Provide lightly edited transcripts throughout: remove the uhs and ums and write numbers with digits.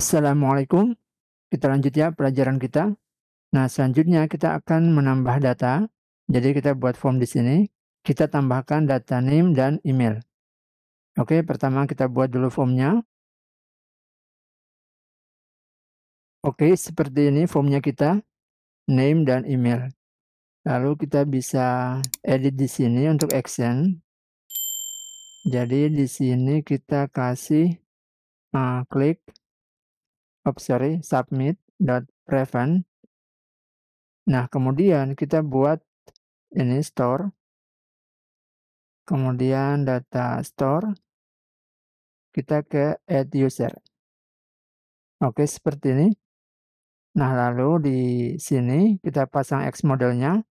Assalamualaikum. Kita lanjut ya pelajaran kita. Nah, selanjutnya kita akan menambah data. Jadi kita buat form di sini. Kita tambahkan data name dan email. Oke, pertama kita buat dulu formnya. Oke, seperti ini formnya kita, name dan email. Lalu kita bisa edit di sini untuk action. Jadi di sini kita kasih klik, submit.prevent. Nah, kemudian kita buat ini store. Kemudian data store, kita ke add user. Oke, seperti ini. Nah, lalu di sini kita pasang X modelnya,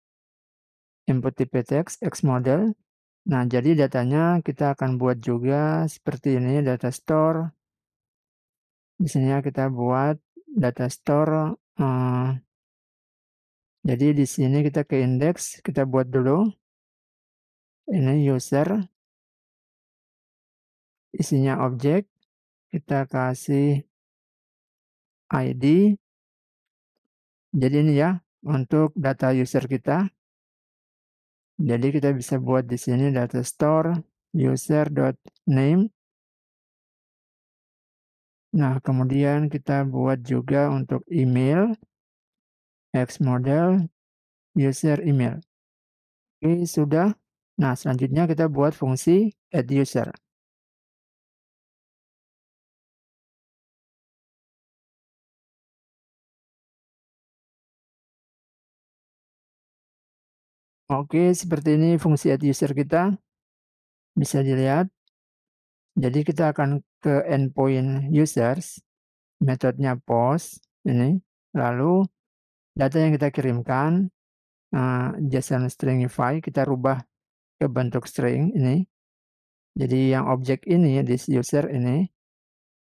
input tipe teks, X model. Nah, jadi datanya kita akan buat juga seperti ini, data store. Di sini kita buat data store. Jadi di sini kita ke index, kita buat dulu. Ini user, isinya objek, kita kasih ID. Jadi ini ya untuk data user kita. Jadi kita bisa buat di sini data store user.name. Nah, kemudian kita buat juga untuk email X model user email. Oke, sudah. Nah, selanjutnya kita buat fungsi add user. Oke, seperti ini fungsi add user kita. Bisa dilihat. Jadi kita akan ke endpoint users, metodenya post ini. Lalu data yang kita kirimkan JSON stringify, kita rubah ke bentuk string ini. Jadi yang objek ini, this user ini,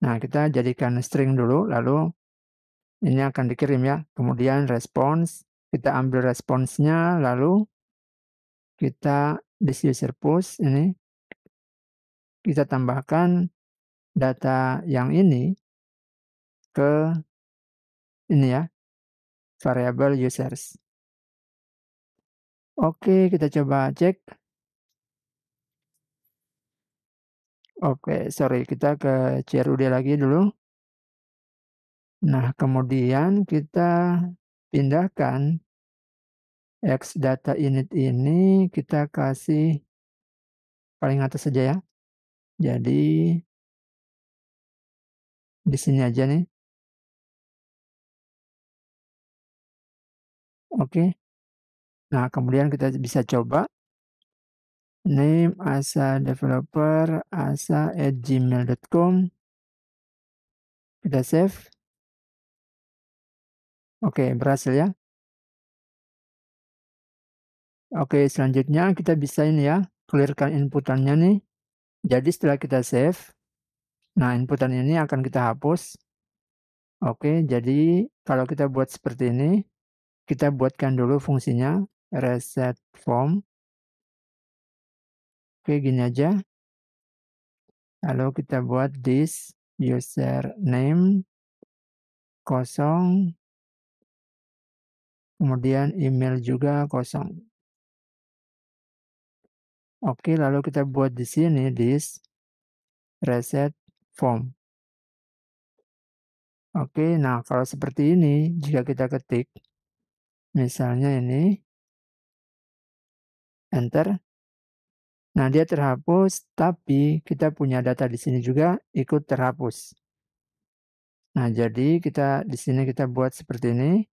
nah kita jadikan string dulu, lalu ini akan dikirim ya. Kemudian response, kita ambil responsnya, lalu kita this user post ini, kita tambahkan data yang ini ke ini ya, variable users. Oke, kita coba cek. Oke, sorry, kita ke CRUD lagi dulu. Nah, kemudian kita pindahkan X data init ini, kita kasih paling atas saja ya. Jadi di sini aja nih. Oke. Nah, kemudian kita bisa coba name asa developer asa@gmail.com. Kita save. Oke, berhasil ya. Oke, selanjutnya kita bisa ini ya, clearkan inputannya nih. Jadi setelah kita save, nah inputan ini akan kita hapus. Oke, jadi kalau kita buat seperti ini, kita buatkan dulu fungsinya reset form. Oke, gini aja. Lalu kita buat this username kosong, kemudian email juga kosong. Oke, lalu kita buat di sini this reset form. Oke, nah kalau seperti ini, jika kita ketik, misalnya ini, enter. Nah, dia terhapus, tapi kita punya data di sini juga ikut terhapus. Nah, jadi kita di sini kita buat seperti ini.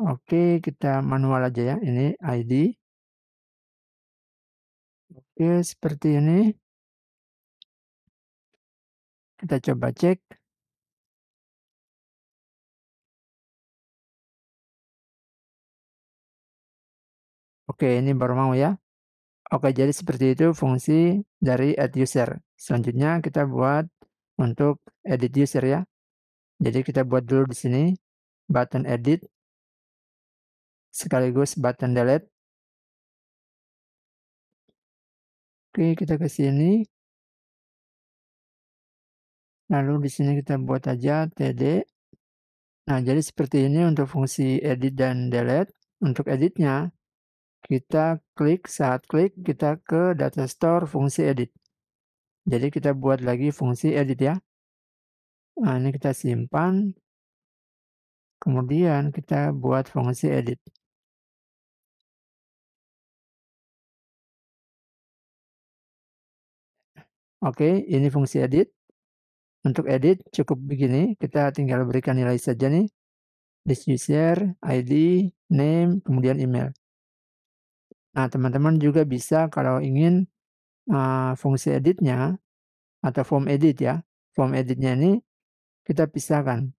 Oke, kita manual aja ya. Ini ID. Oke, seperti ini. Kita coba cek. Oke, ini baru mau ya. Oke, jadi seperti itu fungsi dari add user. Selanjutnya kita buat untuk edit user ya. Jadi kita buat dulu di sini button edit sekaligus button delete. Oke, kita ke sini. Lalu di sini kita buat aja td. Nah, jadi seperti ini untuk fungsi edit dan delete. Untuk editnya, kita saat klik kita ke data store fungsi edit. Jadi kita buat lagi fungsi edit ya. Nah, ini kita simpan. Kemudian kita buat fungsi edit. Oke, ini fungsi edit. Untuk edit cukup begini, kita tinggal berikan nilai saja nih. This user, ID, name, kemudian email. Nah, teman-teman juga bisa kalau ingin fungsi editnya atau form edit ya. Form editnya ini kita pisahkan.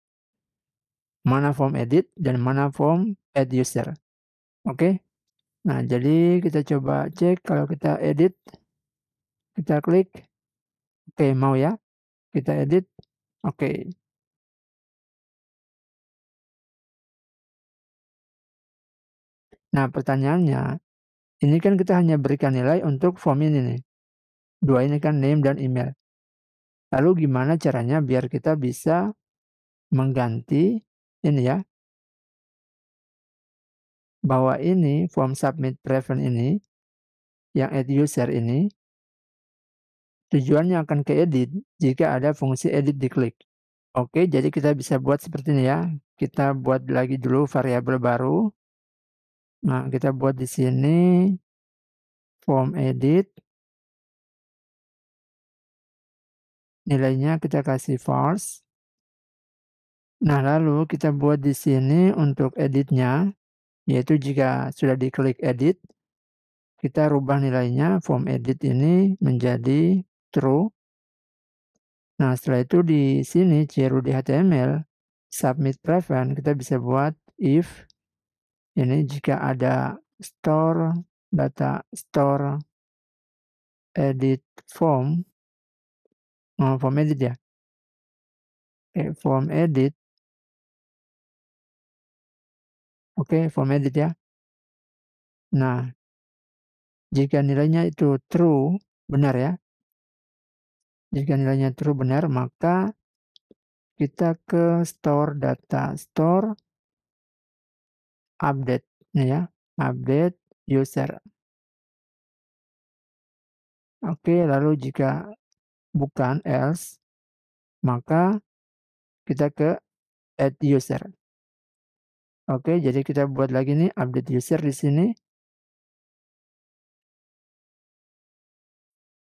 Mana form edit dan mana form add user. Oke. Nah, jadi kita coba cek kalau kita edit. Kita klik. Oke, mau ya. Kita edit. Oke. Nah, pertanyaannya, ini kan kita hanya berikan nilai untuk form ini nih. Dua ini kan name dan email. Lalu gimana caranya biar kita bisa mengganti ini ya, bahwa ini form submit prevent ini, yang add user ini, tujuannya akan ke edit jika ada fungsi edit diklik. Oke, jadi kita bisa buat seperti ini ya. Kita buat lagi dulu variabel baru. Nah, kita buat di sini form edit. Nilainya kita kasih false. Nah, lalu kita buat di sini untuk editnya, yaitu jika sudah diklik edit, kita rubah nilainya form edit ini menjadi true. Nah, setelah itu di sini CRUD HTML submit prevent kita bisa buat if ini jika ada data store edit form form edit ya. Form edit. Oke, form edit ya. Nah, jika nilainya itu true, benar ya. Jika nilainya true benar, maka kita ke store data store update nih ya, update user. Oke, lalu jika bukan else, maka kita ke add user. Oke, jadi kita buat lagi nih update user di sini.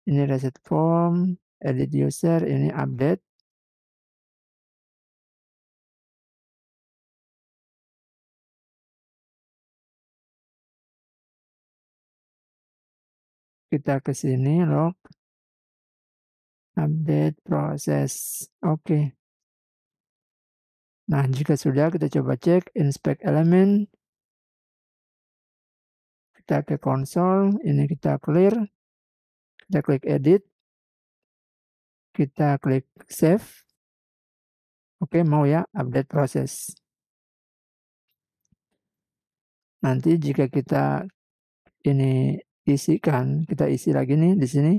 Ini reset form, edit user, ini update. Kita ke sini log update proses. Oke. Nah, jika sudah kita coba cek inspect element. Kita ke console, ini kita clear. Kita klik edit. Kita klik save. Oke, mau ya update proses. Nanti jika kita ini isikan, kita isi lagi nih di sini.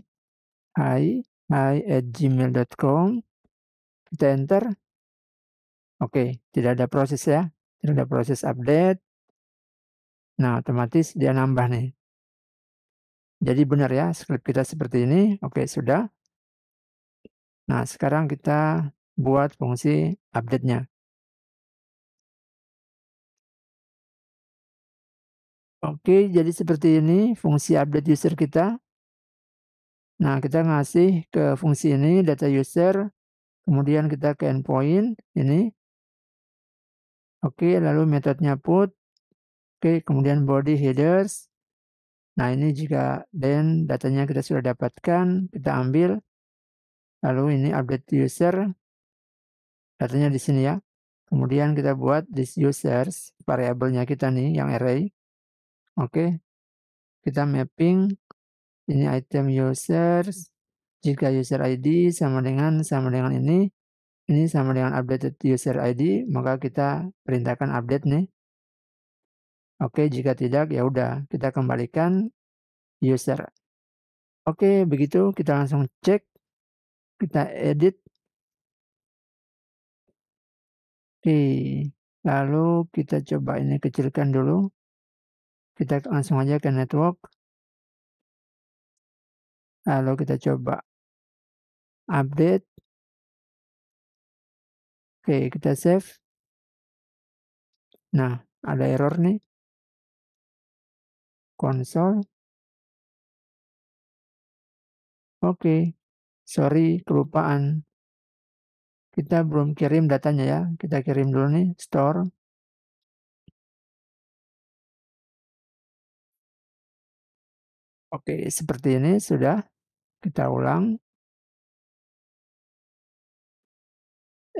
hi@gmail.com. Kita enter. Oke, tidak ada proses ya. Tidak ada proses update. Nah, otomatis dia nambah nih. Jadi benar ya, script kita seperti ini. Oke, sudah. Nah, sekarang kita buat fungsi update-nya. Oke, jadi seperti ini fungsi update user kita. Nah, kita ngasih ke fungsi ini data user, kemudian kita ke endpoint ini. Oke, lalu metodenya put. Oke, kemudian body headers. Nah, ini jika then datanya kita sudah dapatkan, kita ambil. Lalu ini update user, datanya di sini ya. Kemudian kita buat this users, variabelnya kita nih yang array. Oke, kita mapping ini item users. Jika user ID sama dengan ini sama dengan updated user ID, maka kita perintahkan update nih. Oke, jika tidak ya udah kita kembalikan user. Oke, begitu kita langsung cek, kita edit. Oke, lalu kita coba ini kecilkan dulu. Kita langsung aja ke network. Lalu kita coba update. Oke, kita save. Nah, ada error nih. Konsol. Oke, sorry kelupaan. Kita belum kirim datanya ya. Kita kirim dulu nih, store. Oke, seperti ini sudah. Kita ulang.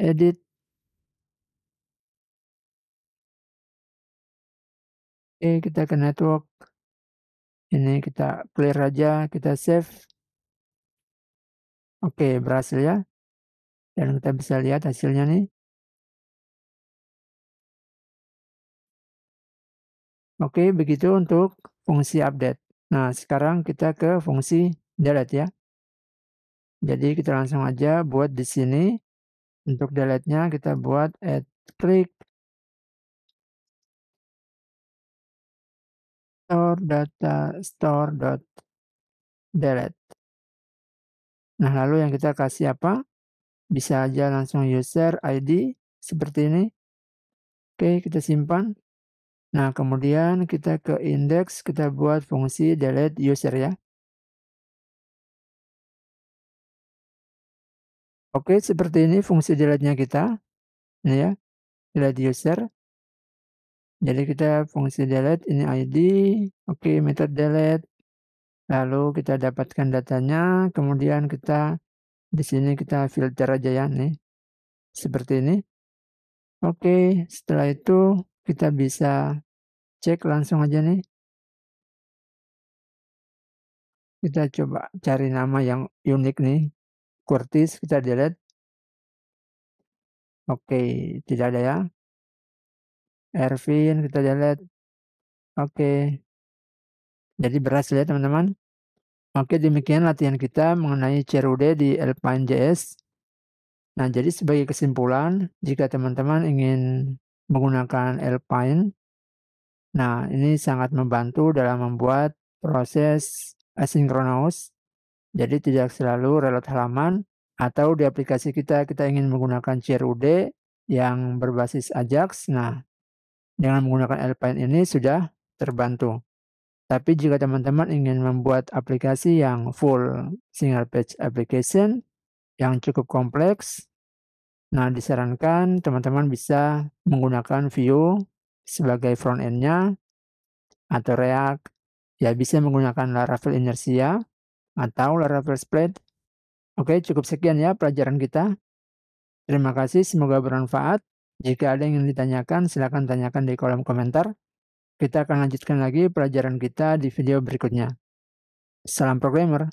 Edit. Oke, kita ke network. Ini kita clear aja, kita save. Oke, berhasil ya. Dan kita bisa lihat hasilnya nih. Oke, begitu untuk fungsi update. Nah, sekarang kita ke fungsi delete ya. Jadi kita langsung aja buat di sini. Untuk delete-nya kita buat add klik store data store.delete. Nah, lalu yang kita kasih apa? Bisa aja langsung user ID seperti ini. Oke, kita simpan. Nah, kemudian kita ke index, kita buat fungsi delete user ya. Oke, seperti ini fungsi delete-nya kita. Ini ya, delete user. Jadi kita fungsi delete ini ID, oke, method delete. Lalu kita dapatkan datanya, kemudian kita di sini kita filter aja ya nih. Seperti ini. Oke, setelah itu kita bisa cek langsung aja nih. Kita coba cari nama yang unik nih. Curtis kita delete. Oke, tidak ada ya. Ervin kita delete. Oke. Jadi berhasil ya teman-teman. Oke, demikian latihan kita mengenai CRUD di Alpine.js. Nah, jadi sebagai kesimpulan, jika teman-teman ingin menggunakan Alpine, nah ini sangat membantu dalam membuat proses asinkronus. Jadi tidak selalu reload halaman atau di aplikasi kita ingin menggunakan CRUD yang berbasis Ajax. Nah, dengan menggunakan Alpine ini sudah terbantu. Tapi jika teman-teman ingin membuat aplikasi yang full single page application yang cukup kompleks, nah disarankan teman-teman bisa menggunakan Vue sebagai front end-nya atau React, ya bisa menggunakan Laravel Inertia atau Laravel Split. Oke, cukup sekian ya pelajaran kita. Terima kasih, semoga bermanfaat. Jika ada yang ingin ditanyakan, silakan tanyakan di kolom komentar. Kita akan lanjutkan lagi pelajaran kita di video berikutnya. Salam programmer.